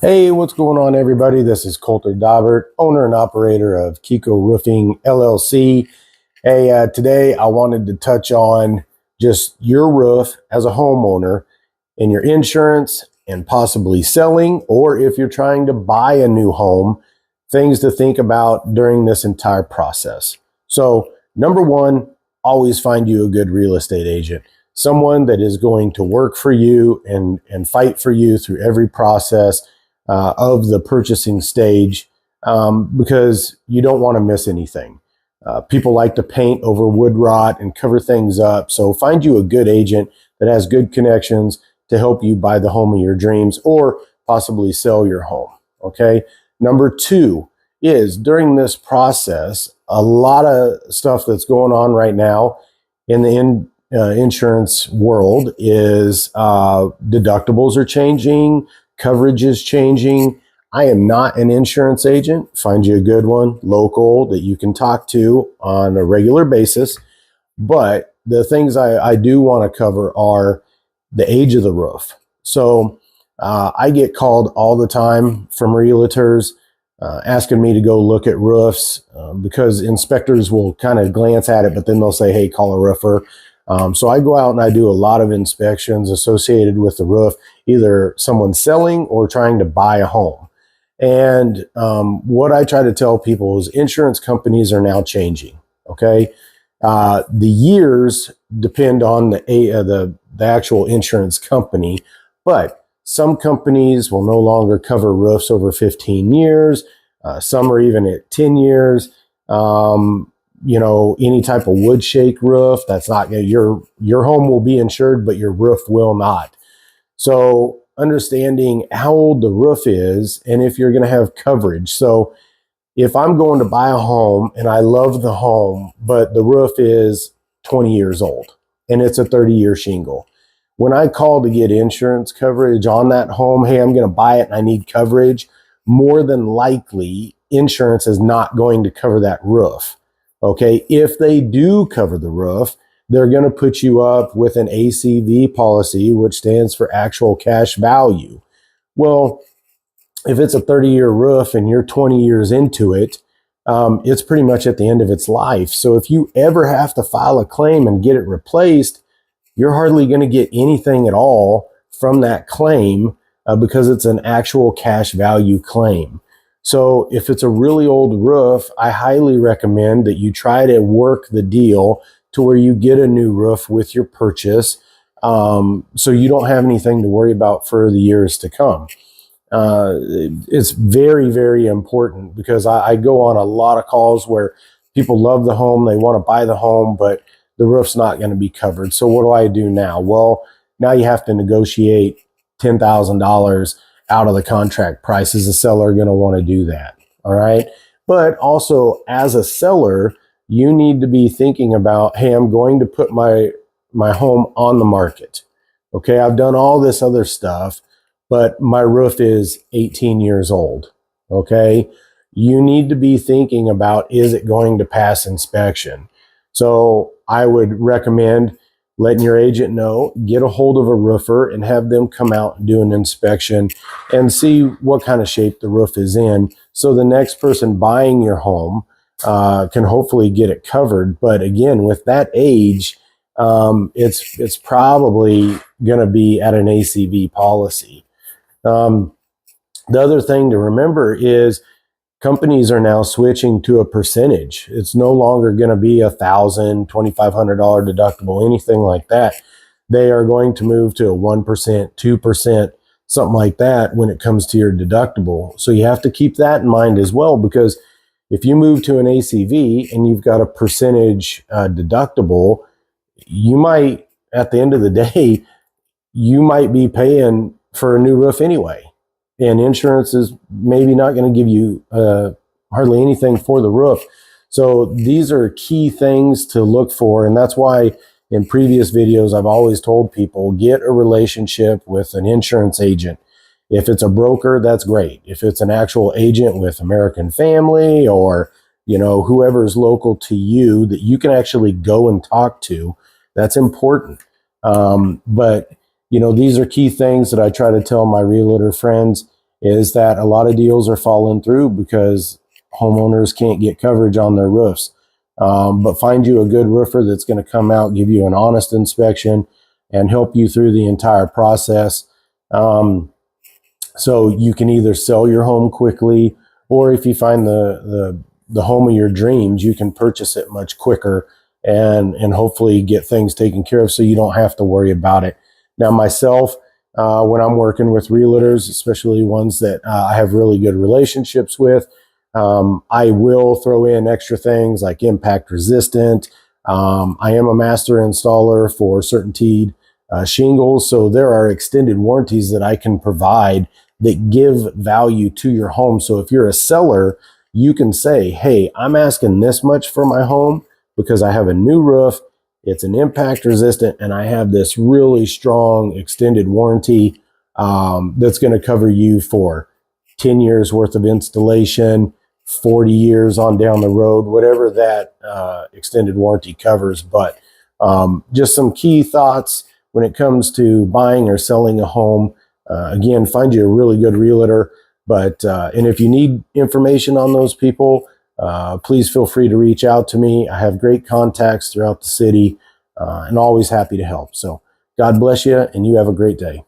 Hey, what's going on, everybody? This is Colter Daubert, owner and operator of Kiko Roofing LLC. Hey, today I wanted to touch on just your roof as a homeowner and your insurance and possibly selling, or if you're trying to buy a new home, things to think about during this entire process. So, number one, always find you a good real estate agent, someone that is going to work for you and fight for you through every process of the purchasing stage, because you don't want to miss anything. People like to paint over wood rot and cover things up. So find you a good agent that has good connections to help you buy the home of your dreams or possibly sell your home. Okay. Number two is during this process, a lot of stuff that's going on right now in the insurance world is deductibles are changing. Coverage is changing. I am not an insurance agent. Find you a good one, local, that you can talk to on a regular basis. But the things I do want to cover are the age of the roof. So I get called all the time from realtors asking me to go look at roofs because inspectors will kind of glance at it, but then they'll say, hey, call a roofer. So I go out and I do a lot of inspections associated with the roof, either someone selling or trying to buy a home. And what I try to tell people is insurance companies are now changing. Okay. The years depend on the actual insurance company, but some companies will no longer cover roofs over 15 years. Some are even at 10 years. Any type of wood shake roof, that's not your home will be insured, but your roof will not. So understanding how old the roof is and if you're going to have coverage. So if I'm going to buy a home and I love the home, but the roof is 20 years old and it's a 30-year shingle, when I call to get insurance coverage on that home, hey, I'm going to buy it and I need coverage, more than likely insurance is not going to cover that roof. Okay, if they do cover the roof, they're going to put you up with an ACV policy, which stands for actual cash value. Well, if it's a 30-year roof and you're 20 years into it, it's pretty much at the end of its life. So if you ever have to file a claim and get it replaced, you're hardly going to get anything at all from that claim because it's an actual cash value claim. So if it's a really old roof, I highly recommend that you try to work the deal to where you get a new roof with your purchase, so you don't have anything to worry about for the years to come. It's very, very important because I go on a lot of calls where people love the home, they want to buy the home, but the roof's not going to be covered. So what do I do now? Well, now you have to negotiate $10,000 out of the contract price. Is a seller going to want to do that? All right. But also as a seller, you need to be thinking about, hey, I'm going to put my home on the market. Okay. I've done all this other stuff, but my roof is 18 years old. Okay. You need to be thinking about, is it going to pass inspection? So I would recommend letting your agent know, get a hold of a roofer and have them come out and do an inspection and see what kind of shape the roof is in. So the next person buying your home can hopefully get it covered. But again, with that age, it's probably going to be at an ACV policy. The other thing to remember is companies are now switching to a percentage. It's no longer going to be $1,000, $2,500 deductible, anything like that. They are going to move to a 1%, 2%, something like that when it comes to your deductible. So you have to keep that in mind as well, because if you move to an ACV and you've got a percentage deductible, you might, at the end of the day, you might be paying for a new roof anyway. And insurance is maybe not going to give you hardly anything for the roof. So these are key things to look for. And that's why in previous videos, I've always told people, get a relationship with an insurance agent. If it's a broker, that's great. If it's an actual agent with American Family or, whoever's local to you that you can actually go and talk to, that's important. But these are key things that I try to tell my realtor friends is that a lot of deals are falling through because homeowners can't get coverage on their roofs. But find you a good roofer that's going to come out, give you an honest inspection, and help you through the entire process. So you can either sell your home quickly, or if you find the home of your dreams, you can purchase it much quicker and hopefully get things taken care of so you don't have to worry about it. Now, myself, when I'm working with realtors, especially ones that I have really good relationships with, I will throw in extra things like impact resistant. I am a master installer for CertainTeed shingles, so there are extended warranties that I can provide that give value to your home. So if you're a seller, you can say, hey, I'm asking this much for my home because I have a new roof, it's an impact resistant, and I have this really strong extended warranty that's going to cover you for 10 years worth of installation, 40 years on down the road, whatever that extended warranty covers. But just some key thoughts when it comes to buying or selling a home. Again, find you a really good realtor. But and if you need information on those people, please feel free to reach out to me. I have great contacts throughout the city and always happy to help. So God bless you, and you have a great day.